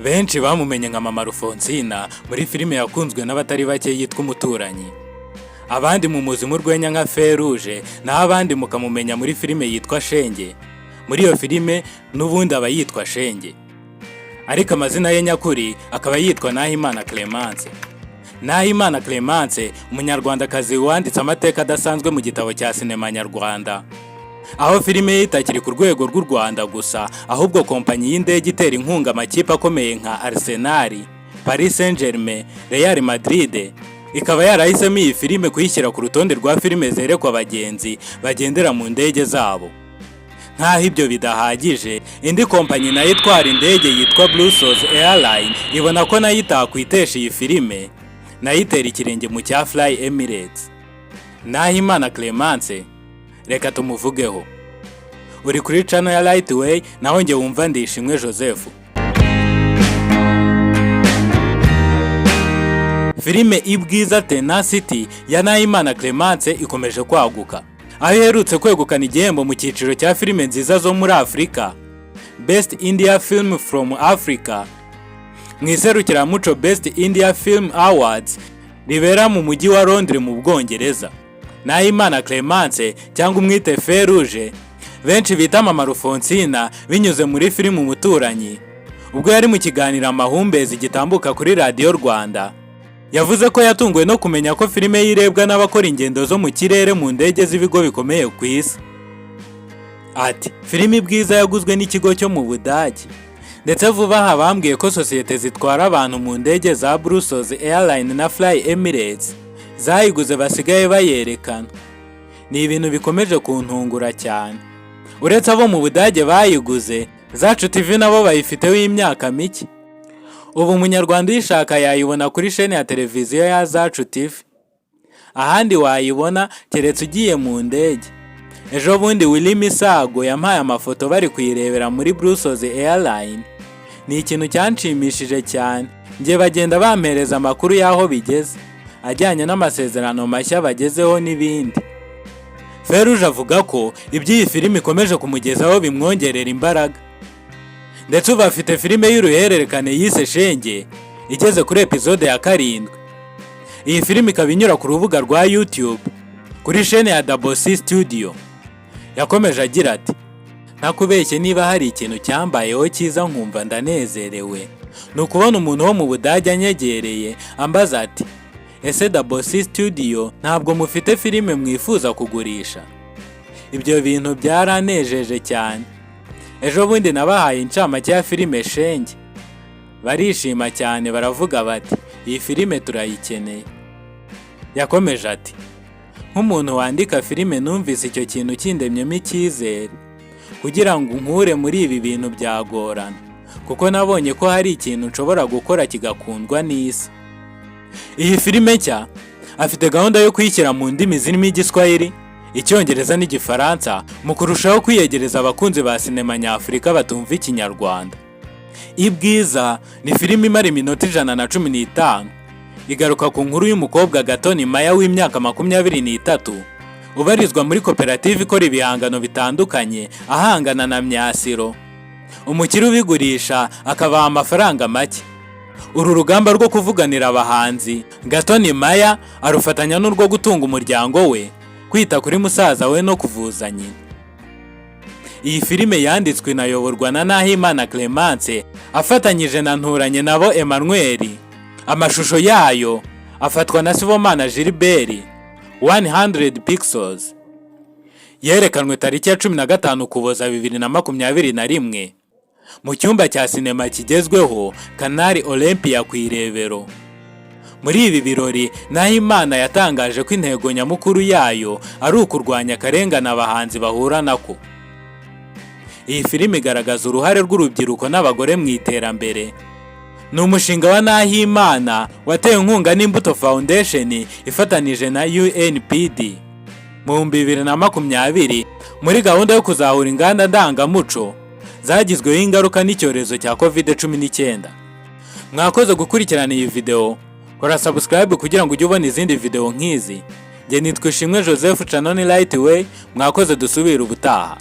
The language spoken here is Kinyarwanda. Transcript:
Benshi bamumenye nka Mama Rufonsina muri filime yakunzwe n'abatari bake yitwa Umuturanyi. Abandi mumuzi mu rwenya nka Feruje, naho abandi mukamumenya muri filime yitwa Shenge. Muri iyo filime n'ubundi aba yitwa Shenge, ariko amazina ye nyakuri akaba yitwa Nahimana Clemence. Nahimana Clemence, umunyarwandakazi wanditse amateka adasanzwe mu gitabo cya sinema nyarwanda, aho filime ye itakiri ku rwego rw'u Rwanda gusa, ahubwo kompanyi y'indege itera inkunga amakipe akomeye nka Arsenal, Paris Saint-Germain, Real Madrid, ikaba yarahisemo iyi filime kuyishyira ku rutonde rwa filime zerekwa abagenzi bagendera mu ndege zabo. Nkaho ibyo bidahagije, indi kompanyi nayo itwara indege yitwa Brussels Airline ibona ko nayo itakwitesha iyi filime, nayo itera ikirenge mu cya Fly Emirates. Nahimana Clemence, reka tumuvugeho. Uri kuri channel ya Lightway, naho nge wumva Ndishimwe Joseph. Filime Ibwiza Tenacity ya Nahimana Clemence ikomeje kwaguka, aho iherutse kwegukana igihembo mu cyiciro cya filime nziza zo muri Afrika, Best India Film from Africa, mu iserukiramuco Best India Film Awards ribera mu mujyi wa Londres mu Bwongereza. Nahimana Clemence cyangwa umwite Feruje, benshi bita Mama Rufonsina binyuze muri filime Umuturanyi, ubwo yari mu kiganiro Amahumbezi gitambuka kuri Radio Rwanda, yavuze ko yatunguwe no kumenya ko filime yirebwa n'abakora ingendo zo mu kirere mu ndege z'ibigo bikomeye ku isi. Ati, filime Ibwiza yaguzwe n'ikigo cyo mu Budage, ndetse vuba aha bambwiye ko sosiyete zitwara abantu mu ndege za Brussels Airline na Fly Emirates zayiguze basigaye bayerekana. Ni ibintu bikomeje kuntungura cyane. Uretse abo mu Budage bayiguze, Zacu TV nabo bayifiteho imyaka mike. Ubu umunyarwanda uyishaka yayibona kuri shene ya televiziyo ya Zacu TV. Ahandi wayibona keretse ugiye mu ndege. Ejo bundi Willy Misago yampaye amafoto bari kuyirebera muri Brussels Airline. Ni ikintu cyanshimishije cyane. Nge bagenda bampereza amakuru y'aho bigeze, ajyanye n'amasezerano mashya bagezeho n'ibindi. Feruje avuga ko iby'iyi filime ikomeje kumugezaho bimwongerera imbaraga. Ndetse ubu afite filime y'uruhererekane yise Shenge igeze kuri episode ya 7. Iyi filime ikaba inyura ku rubuga rwa YouTube kuri shene ya C Studio. Yakomeje agira ati, ntakubeshye niba hari ikintu cyambayeho cyiza nkumva ndanezerewe, ni ukubona umuntu wo mu Budage anyegereye ambaza ati, ese C Studio ntabwo mufite filime mwifuza kugurisha? Ibyo bintu byaranejeje cyane. Ejo bundi nabahaye incamake ya filime Shenge, barishima cyane baravuga bati, iyi filime turayikeneye. Yakomeje ati, nk'umuntu wandika filime numvise icyo kintu kindemyemo icyizere, kugira ngo nkure muri ibi bintu byagorana, kuko nabonye ko hari ikintu nshobora gukora kigakundwa n'isi. Iyi filime nshya afite gahunda yo kuyishyira mu ndimi zirimo Igiswahili, Icyongereza n'Igifaransa mu kurushaho kwiyegereza abakunzi ba sinema nyafurika batumva Ikinyarwanda. Ibwiza ni filime imara iminota 115, igaruka ku nkuru y'umukobwa Gatoni Maya w'imyaka 23, ubarizwa muri koperative ikora ibihangano bitandukanye ahangana na Myasiro. Umukire ubigurisha akabaha amafaranga make. Uru rugamba rwo kuvuganira abahanzi Gatoni Maya arufatanya n'urwo gutunga umuryango we, kwita kuri musaza we no kuvuza nyina. Iyi filime yanditswe inayoborwa na Nahimana Clemence afatanyije na Nturanye nabo Emmanuel. Amashusho yayo afatwa na Sibomana Gilbert, 100 pixels. Yerekanwe tariki ya 15 Ukuboza 2021 mu cyumba cya sinema kigezweho Canal Olympia ku Irebero. Muri ibi birori Nahimana yatangaje ko intego nyamukuru yayo ari ukurwanya akarengane abahanzi bahura nako. Iyi filime igaragaza uruhare rw'urubyiruko n'abagore mu iterambere. Ni umushinga wa Nahimana watewe inkunga n'Imbuto Foundation ifatanije na UNPD mu 2020 muri gahunda yo kuzahura inganda ndangamuco zagizweho ingaruka n'icyorezo cya COVID-19. Mwakoze gukurikirana iyi video, kora subscribe kugira ngo ujye ubona izindi video nk'izi. Nge nitwa Ishimwe Joseph, channel Lightway. Mwakoze dusubira ubutaha.